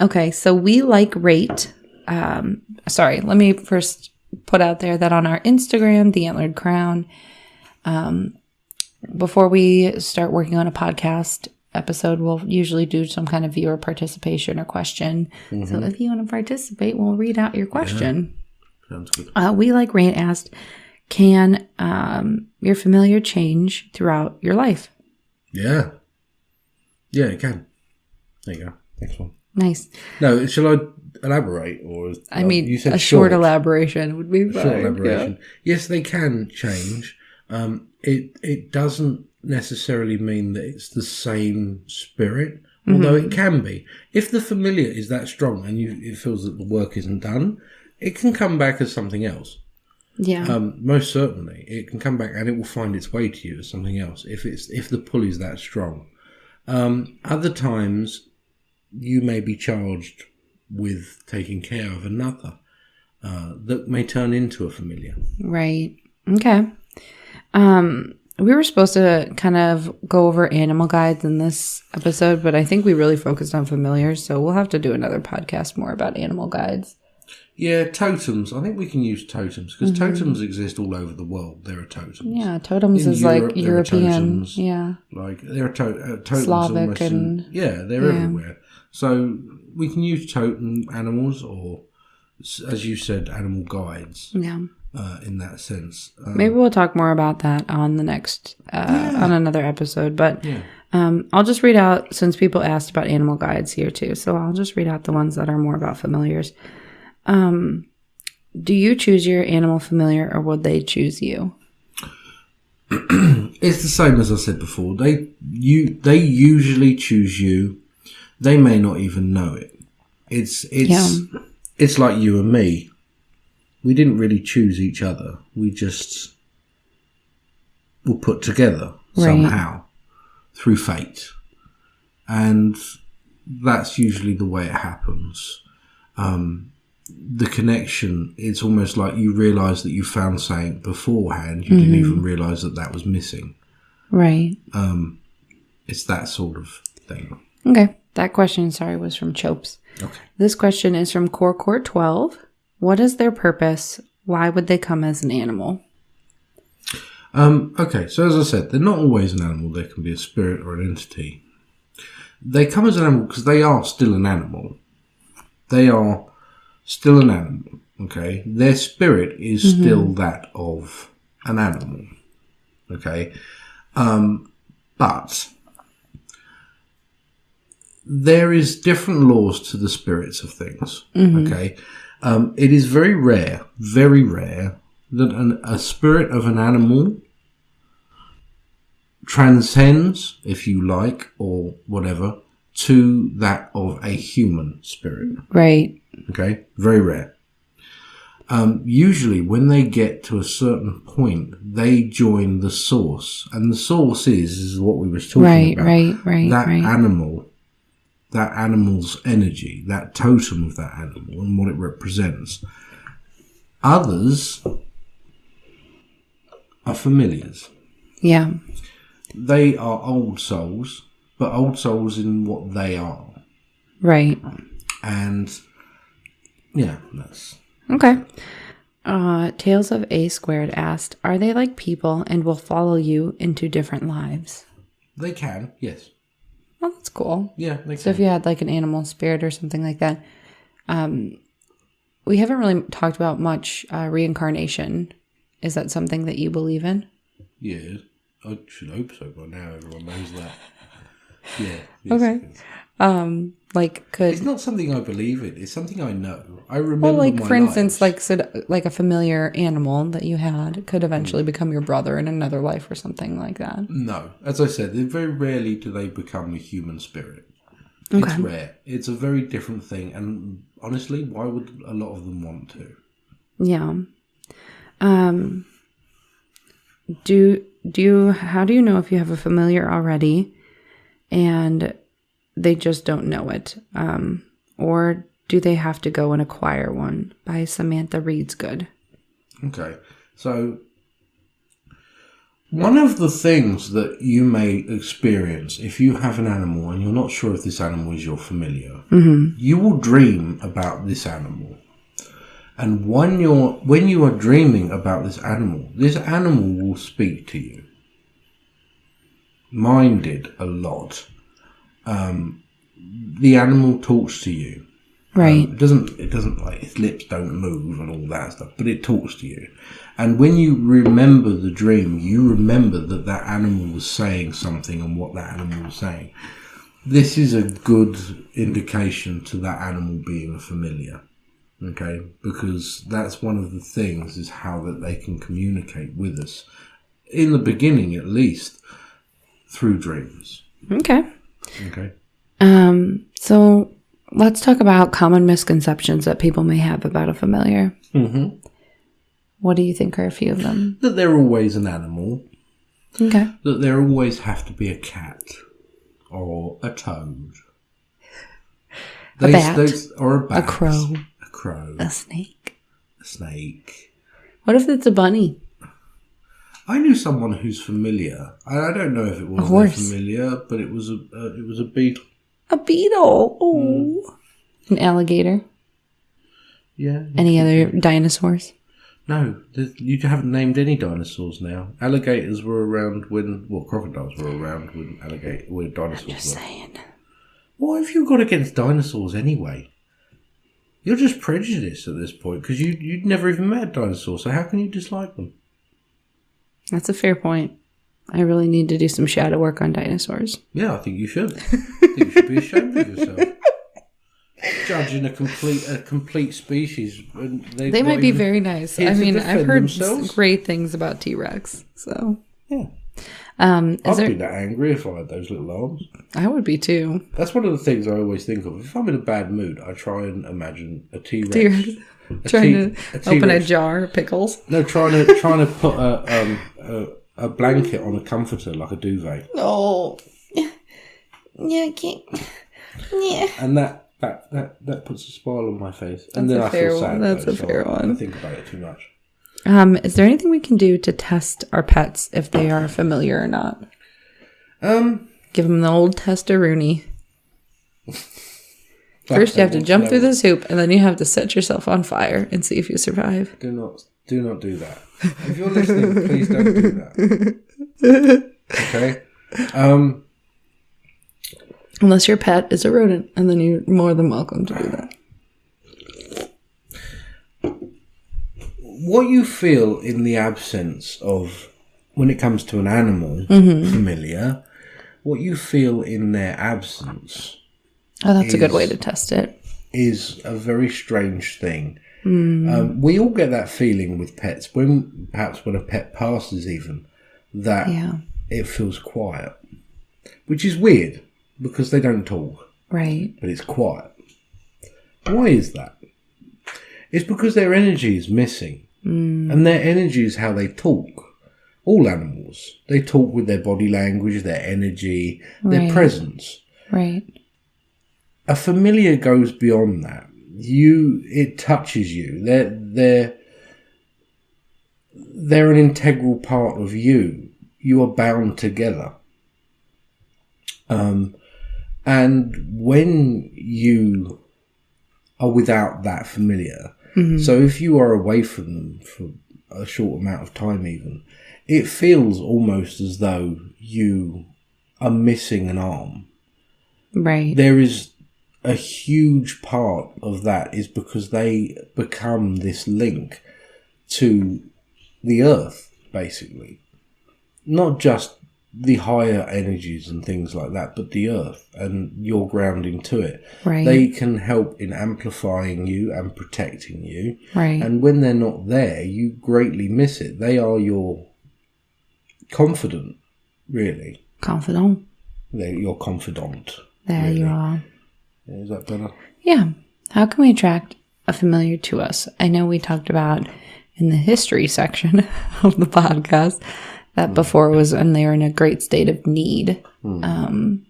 Okay, so we rate. Sorry, let me first put out there that on our Instagram, The Antlered Crown, before we start working on a podcast episode, we'll usually do some kind of viewer participation or question. Mm-hmm. So if you want to participate, we'll read out your question. Yeah. Sounds good. We Rate asked, can your familiar change throughout your life? Yeah. Yeah, it can. There you go. Next one. Nice. No, shall I elaborate? Or I mean, you said a short elaboration would be fine. Short elaboration. Yeah. Yes, they can change. It doesn't necessarily mean that it's the same spirit, although it can be. If the familiar is that strong and it feels that the work isn't done, it can come back as something else. Yeah. Most certainly, it can come back and it will find its way to you as something else if the pull is that strong. Other times, you may be charged with taking care of another that may turn into a familiar. Right. Okay. We were supposed to kind of go over animal guides in this episode, but I think we really focused on familiars, so we'll have to do another podcast more about animal guides. Yeah, totems. I think we can use totems because totems exist all over the world. There are totems. Yeah, totems is Europe, like European. Totems, yeah. Like there are totems. Slavic and... they're everywhere. So we can use totem animals or, as you said, animal guides. Yeah. In that sense. Maybe we'll talk more about that on the next, on another episode. But I'll just read out, since people asked about animal guides here too, so I'll just read out the ones that are more about familiars. Do you choose your animal familiar or would they choose you? It's the same as I said before. They usually choose you. They may not even know it. It's like you and me. We didn't really choose each other. We just were put together somehow through fate. And that's usually the way it happens. The connection, it's almost like you realise that you found something beforehand. You didn't even realise that was missing. Right. It's that sort of thing. Okay. That question, was from Chopes. Okay. This question is from Core 12. What is their purpose? Why would they come as an animal? Okay, so as I said, they're not always an animal. They can be a spirit or an entity. They come as an animal because they are still an animal. They are still an animal, okay? Their spirit is still that of an animal, okay? But there is different laws to the spirits of things, okay? It is very rare that a spirit of an animal transcends, if you like, or whatever, to that of a human spirit. Right. Okay? Very rare. Usually, when they get to a certain point, they join the source. And the source is what we were talking about. Right. That animal's energy, that totem of that animal and what it represents. Others are familiars. Yeah. They are old souls, but old souls in what they are. Right. And, yeah, that's... Okay. Tales of A Squared asked, are they like people and will follow you into different lives? They can, yes. Oh, that's cool. Yeah, they can. So if you had like an animal spirit or something like that, we haven't really talked about much reincarnation. Is that something that you believe in? Yeah. I should hope so. By now, everyone knows that. Yeah. Okay. It's not something I believe in. It's something I know. I remember. Well, like my for instance, lives. like a familiar animal that you had could eventually become your brother in another life or something like that. No, as I said, very rarely do they become a human spirit. It's rare. It's a very different thing, and honestly, why would a lot of them want to? Yeah. How do you know if you have a familiar already and they just don't know it? Or do they have to go and acquire one? By Samantha Reed's Good. Okay. So, one of the things that you may experience if you have an animal and you're not sure if this animal is your familiar, you will dream about this animal. And when you are dreaming about this animal will speak to you. Mine did a lot. The animal talks to you. Right. It doesn't like its lips don't move and all that stuff, but it talks to you. And when you remember the dream, you remember that animal was saying something and what that animal was saying. This is a good indication to that animal being a familiar. Okay, because that's one of the things is how that they can communicate with us, in the beginning at least, through dreams. Okay. Okay. So let's talk about common misconceptions that people may have about a familiar. Mm-hmm. What do you think are a few of them? That they're always an animal. Okay. That there always have to be a cat or a toad. A bat. Or a bat. A crow. A snake. A snake. What if it's a bunny? I knew someone who's familiar. I don't know if it was their familiar, but it was a beetle. A beetle. Oh. An alligator. Yeah. Any other dinosaurs? No, you haven't named any dinosaurs now. Alligators were around crocodiles were around when dinosaurs were. Just saying. What have you got against dinosaurs anyway? You're just prejudiced at this point because you'd never even met a dinosaur, so how can you dislike them? That's a fair point. I really need to do some shadow work on dinosaurs. Yeah, I think you should. I think you should be ashamed of yourself. Judging a complete species. They might be very nice. I mean, I've heard great things about T-Rex, so... Yeah. I'd be that angry if I had those little arms. I would be too. That's one of the things I always think of. If I'm in a bad mood, I try and imagine a T-Rex. Trying to open a jar of pickles. No, trying to put a blanket on a comforter like a duvet. No. Yeah, I can't. Yeah. And that puts a smile on my face. And then I feel sad. That's a fair one. I think about it too much. Is there anything we can do to test our pets if they are familiar or not? Give them the old test-a-rooney. First, you have to jump through this hoop, and then you have to set yourself on fire and see if you survive. Do not do that. If you're listening, please don't do that. Okay? Unless your pet is a rodent, and then you're more than welcome to do that. What you feel in the absence of, when it comes to an animal familiar, what you feel in their absence... Oh, that's a good way to test it. Is a very strange thing. We all get that feeling with pets, perhaps when a pet passes even, that it feels quiet. Which is weird, because they don't talk. Right. But it's quiet. Why is that? It's because their energy is missing. And their energy is how they talk. All animals. They talk with their body language, their energy, their presence. Right. A familiar goes beyond that. It touches you. They're an integral part of you. You are bound together. And when you are without that familiar, so if you are away from them for a short amount of time even, it feels almost as though you are missing an arm. Right. There is a huge part of that is because they become this link to the earth, basically. not just the higher energies and things like that, but the earth and your grounding to it. Right. They can help in amplifying you and protecting you. Right. And when they're not there, you greatly miss it. They are your confidant, really. Confidant. They're your confidant. There really. you are. Is that better? Yeah. How can we attract a familiar to us? I know we talked about in the history section of the podcast that before was when they were in a great state of need in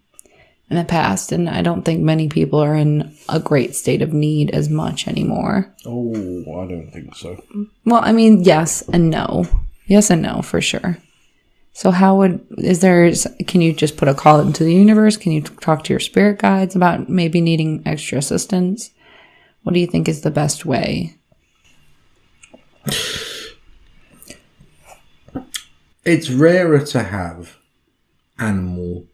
the past. And I don't think many people are in a great state of need as much anymore. Oh, I don't think so. Well, I mean, yes and no. Yes and no, for sure. So can you just put a call into the universe? Can you talk to your spirit guides about maybe needing extra assistance? What do you think is the best way? It's rarer to have animal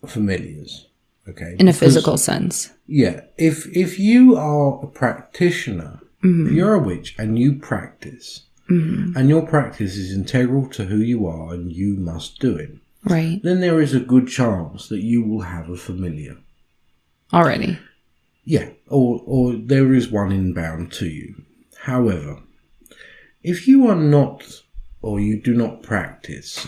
familiars, okay? In a physical sense. Yeah. If you are a practitioner, if you're a witch and you practice, and your practice is integral to who you are and you must do it, Right. then there is a good chance that you will have a familiar. Already. Yeah, or there is one inbound to you. However, if you are not, or you do not practice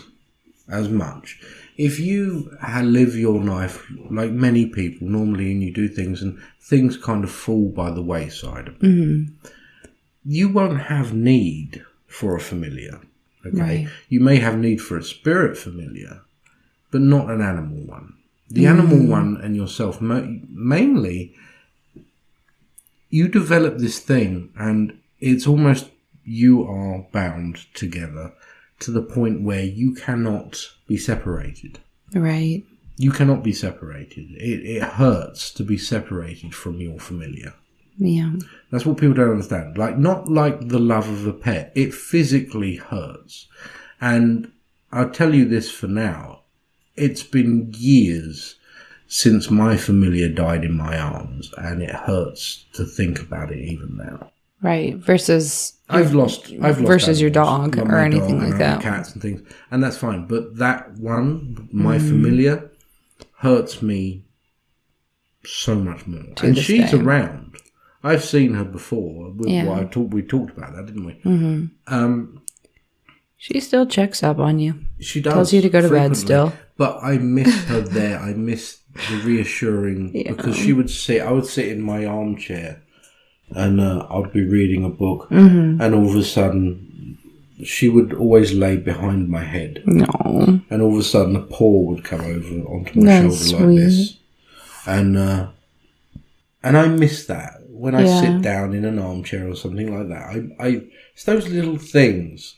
as much, if you live your life like many people normally and you do things and things kind of fall by the wayside, you won't have need for a familiar. Okay, Right. You may have need for a spirit familiar, but not an animal one. The animal one and yourself, mainly, you develop this thing and it's almost you are bound together to the point where you cannot be separated. Right. You cannot be separated. It hurts to be separated from your familiar. Yeah. That's what people don't understand. Not like the love of a pet. It physically hurts. And I'll tell you this for now. It's been years since my familiar died in my arms, and it hurts to think about it even now. Right. Versus I've lost versus your animals, dog like or my anything dog like and that. cats and things, and that's fine. But that one, my familiar, hurts me so much more. And this she's day. around. I've seen her before. Yeah. We talked about that, didn't we? She still checks up on you. She does. Tells you to go to bed frequently. still. But I miss her there. I miss the reassuring because she would sit. I would sit in my armchair, and I'd be reading a book, and all of a sudden, she would always lay behind my head. No. And all of a sudden, a paw would come over onto my That's shoulder like this, sweet. and I miss that when I Yeah. sit down in an armchair or something like that. It's those little things,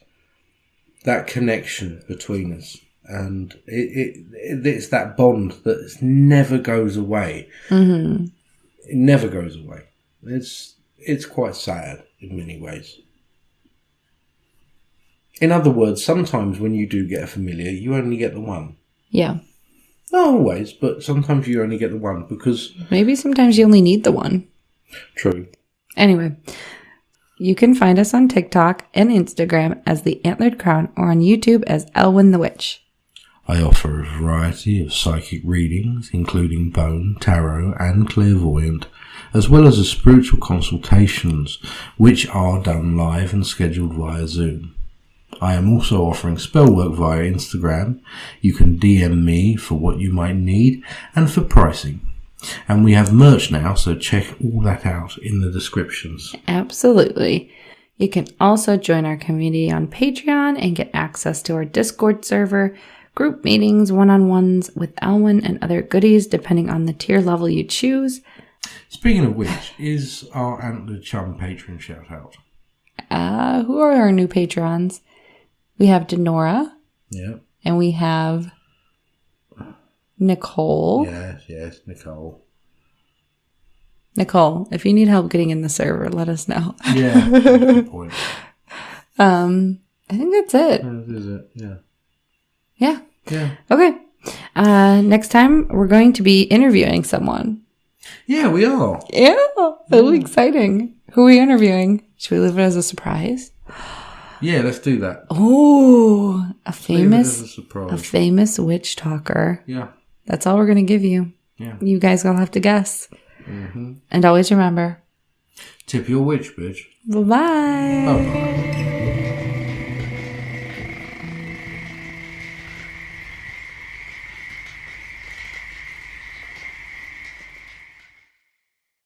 that connection between us, and it's that bond that never goes away. It never goes away. It's quite sad in many ways. In other words, sometimes when you do get a familiar, you only get the one. Yeah. Not always, but sometimes you only get the one because... Maybe sometimes you only need the one. True. Anyway, you can find us on TikTok and Instagram as The Antlered Crown or on YouTube as Elwyn the Witch. I offer a variety of psychic readings, including bone, tarot, and clairvoyant, as well as spiritual consultations, which are done live and scheduled via Zoom. I am also offering spell work via Instagram. You can DM me for what you might need and for pricing. And we have merch now, so check all that out in the descriptions. Absolutely. You can also join our community on Patreon and get access to our Discord server, group meetings, one-on-ones with Elwyn, and other goodies depending on the tier level you choose. Speaking of which, is our Antlered Chum patron shout out? Who are our new patrons? We have Denora. Yeah. And we have Nicole. Yes, Nicole. Nicole, if you need help getting in the server, let us know. Yeah, good point. I think that's it. That is it, yeah. Yeah. Yeah. Okay. Next time, we're going to be interviewing someone. Yeah, we are. Yeah. That'll be exciting. Who are we interviewing? Should we leave it as a surprise? Yeah, let's do that. Oh, a Leave it as a famous surprise. witch talker. Yeah. That's all we're going to give you. Yeah. You guys gonna have to guess. Mm-hmm. And always remember, Tip your witch, bitch. bye-bye. Bye-bye.